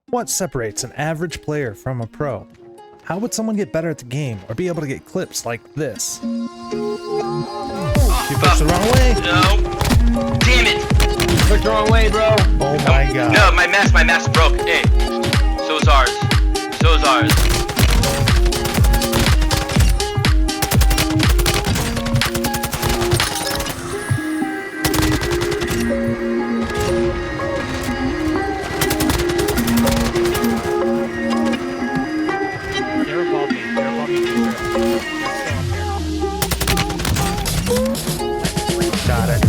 What separates an average player from a pro? How would someone get better at the game or be able to get clips like this? You pushed the wrong way! No! Damn it! You pushed the wrong way, bro! Oh my god. No, my mask broke. Hey, so is ours. So is ours. Got it.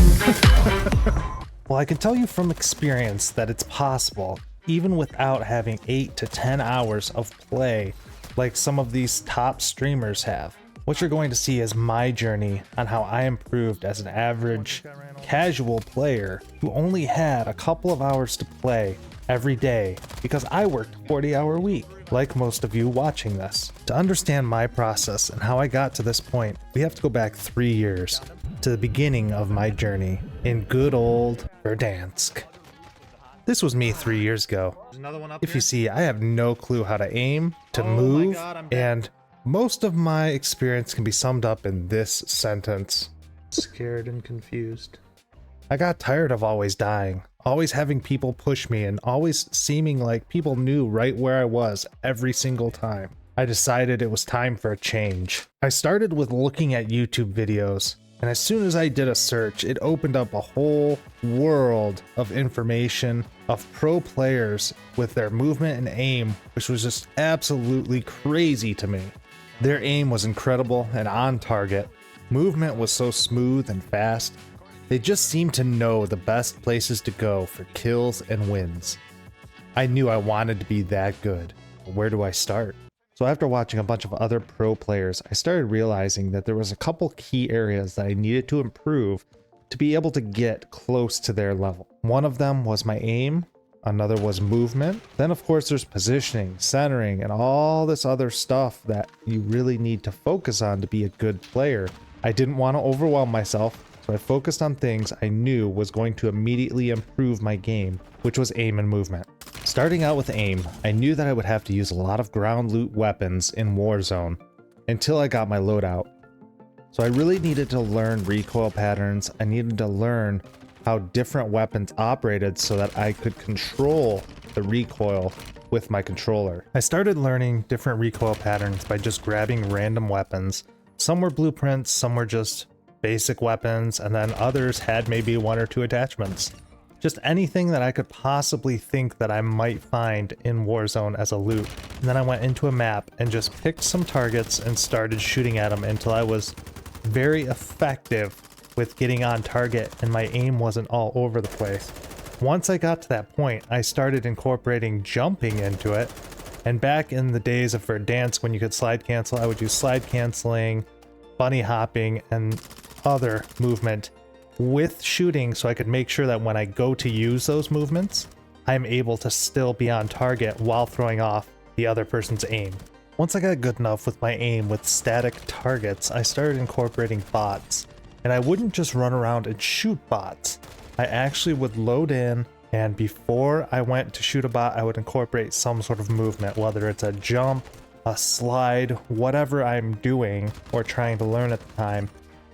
Well, I can tell you from experience that it's possible, even without having 8 to 10 hours of play like some of these top streamers have. What you're going to see is my journey on how I improved as an average casual player who only had a couple of hours to play every day because I worked a 40-hour week, like most of you watching this. To understand my process and how I got to this point, we have to go back 3 years to the beginning of my journey in good old Verdansk. This was me 3 years ago. If you see, I have no clue how to aim, to move, and most of my experience can be summed up in this sentence. Scared and confused. I got tired of always dying, always having people push me, and always seeming like people knew right where I was every single time. I decided it was time for a change. I started with looking at YouTube videos, and as soon as I did a search, it opened up a whole world of information of pro players with their movement and aim, which was just absolutely crazy to me. Their aim was incredible and on target. Movement was so smooth and fast. They just seemed to know the best places to go for kills and wins. I knew I wanted to be that good, but where do I start? So after watching a bunch of other pro players, I started realizing that there was a couple key areas that I needed to improve to be able to get close to their level. One of them was my aim, another was movement. Then of course there's positioning, centering, and all this other stuff that you really need to focus on to be a good player. I didn't want to overwhelm myself, so I focused on things I knew was going to immediately improve my game, which was aim and movement. Starting out with aim, I knew that I would have to use a lot of ground loot weapons in Warzone until I got my loadout. So I really needed to learn recoil patterns. I needed to learn how different weapons operated so that I could control the recoil with my controller. I started learning different recoil patterns by just grabbing random weapons. Some were blueprints, some were just basic weapons, and then others had maybe 1 or 2 attachments. Just anything that I could possibly think that I might find in Warzone as a loot. And then I went into a map and just picked some targets and started shooting at them until I was very effective with getting on target and my aim wasn't all over the place. Once I got to that point, I started incorporating jumping into it. And back in the days of Verdansk when you could slide cancel, I would do slide canceling, bunny hopping, and other movement with shooting so I could make sure that when I go to use those movements, I'm able to still be on target while throwing off the other person's aim. Once I got good enough with my aim with static targets, I started incorporating bots. And I wouldn't just run around and shoot bots. I actually would load in, and before I went to shoot a bot, I would incorporate some sort of movement, whether it's a jump, a slide, whatever I'm doing or trying to learn at the time.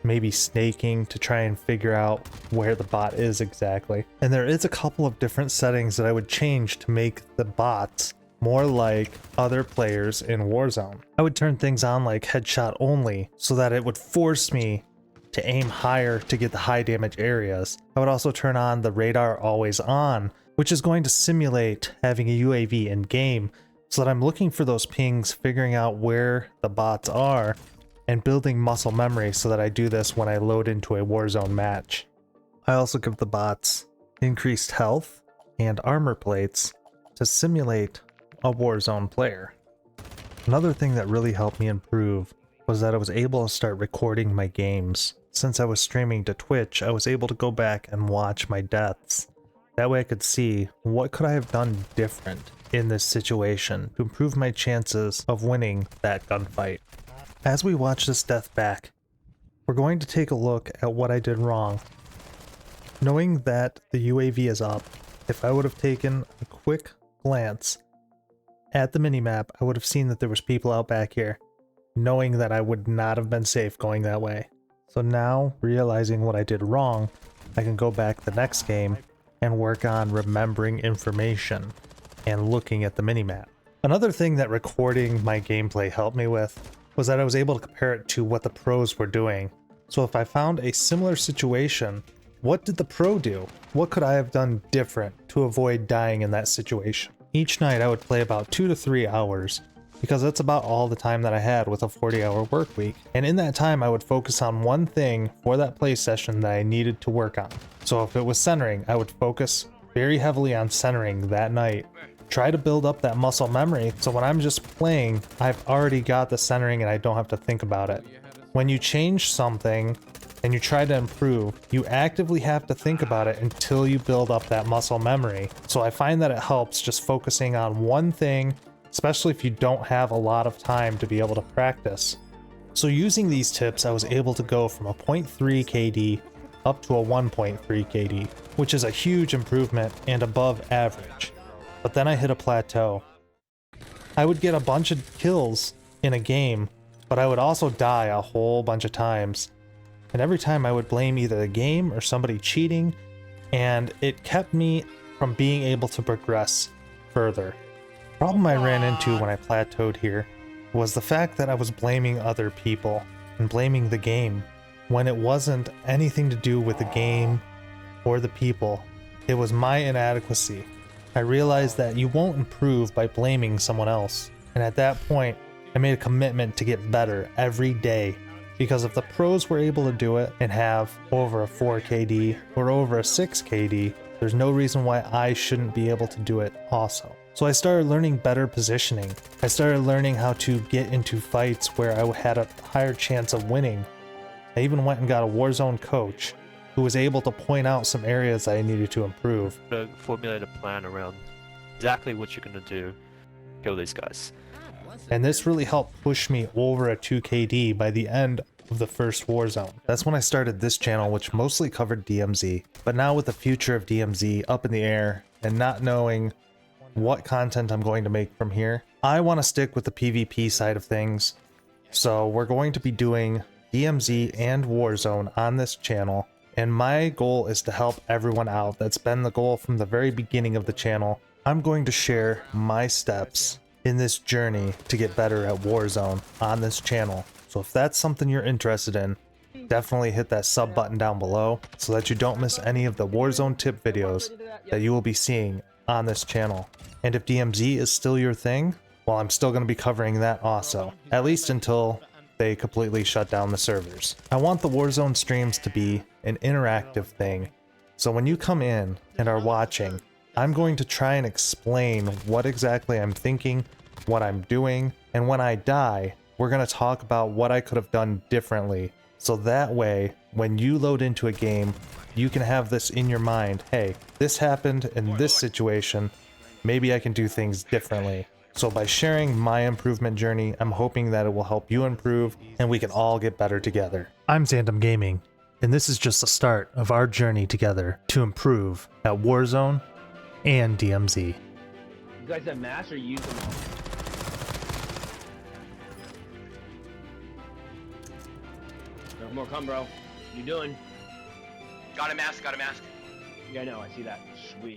Maybe snaking to try and figure out where the bot is exactly. And there is a couple of different settings that I would change to make the bots more like other players in Warzone. I would turn things on like headshot only so that it would force me to aim higher to get the high damage areas. I would also turn on the radar always on, which is going to simulate having a UAV in game so that I'm looking for those pings, figuring out where the bots are, and building muscle memory so that I do this when I load into a Warzone match. I also give the bots increased health and armor plates to simulate a Warzone player. Another thing that really helped me improve was that I was able to start recording my games. Since I was streaming to Twitch, I was able to go back and watch my deaths. That way I could see what could I have done different in this situation to improve my chances of winning that gunfight. As we watch this death back, we're going to take a look at what I did wrong. Knowing that the UAV is up, if I would have taken a quick glance at the minimap, I would have seen that there was people out back here, knowing that I would not have been safe going that way. So now, realizing what I did wrong, I can go back the next game and work on remembering information and looking at the minimap. Another thing that recording my gameplay helped me with was that I was able to compare it to what the pros were doing. So if I found a similar situation, what did the pro do? What could I have done different to avoid dying in that situation? Each night I would play about 2 to 3 hours, because that's about all the time that I had with a 40-hour work week. And in that time I would focus on one thing for that play session that I needed to work on. So if it was centering, I would focus very heavily on centering that night. Try to build up that muscle memory, so when I'm just playing, I've already got the centering and I don't have to think about it. When you change something and you try to improve, you actively have to think about it until you build up that muscle memory. So I find that it helps just focusing on one thing, especially if you don't have a lot of time to be able to practice. So using these tips, I was able to go from a 0.3 KD up to a 1.3 KD, which is a huge improvement and above average. But then I hit a plateau. I would get a bunch of kills in a game, but I would also die a whole bunch of times. And every time I would blame either the game or somebody cheating, and it kept me from being able to progress further. The problem I ran into when I plateaued here was the fact that I was blaming other people and blaming the game when it wasn't anything to do with the game or the people. It was my inadequacy. I realized that you won't improve by blaming someone else. And at that point, I made a commitment to get better every day. Because if the pros were able to do it and have over a 4 KD or over a 6 KD, there's no reason why I shouldn't be able to do it also. So I started learning better positioning. I started learning how to get into fights where I had a higher chance of winning. I even went and got a Warzone coach who was able to point out some areas I needed to improve. Formulate a plan around exactly what you're going to do to kill these guys. And this really helped push me over a 2 KD by the end of the first Warzone. That's when I started this channel, which mostly covered DMZ. But now with the future of DMZ up in the air and not knowing what content I'm going to make from here, I want to stick with the PvP side of things. So we're going to be doing DMZ and Warzone on this channel. And my goal is to help everyone out. That's been the goal from the very beginning of the channel. I'm going to share my steps in this journey to get better at Warzone on this channel. So if that's something you're interested in, definitely hit that sub button down below so that you don't miss any of the Warzone tip videos that you will be seeing on this channel. And if DMZ is still your thing, well, I'm still going to be covering that also, at least until they completely shut down the servers. I want the Warzone streams to be an interactive thing. So when you come in and are watching, I'm going to try and explain what exactly I'm thinking, what I'm doing, and when I die, we're going to talk about what I could have done differently. So that way, when you load into a game, you can have this in your mind. Hey, this happened in this situation. Maybe I can do things differently. So by sharing my improvement journey, I'm hoping that it will help you improve and we can all get better together. I'm ZandomGaming, and this is just the start of our journey together to improve at Warzone and DMZ. You guys have masks or use them all? No more come, bro. What you doing? Got a mask, got a mask. Yeah, I know. I see that. Sweet.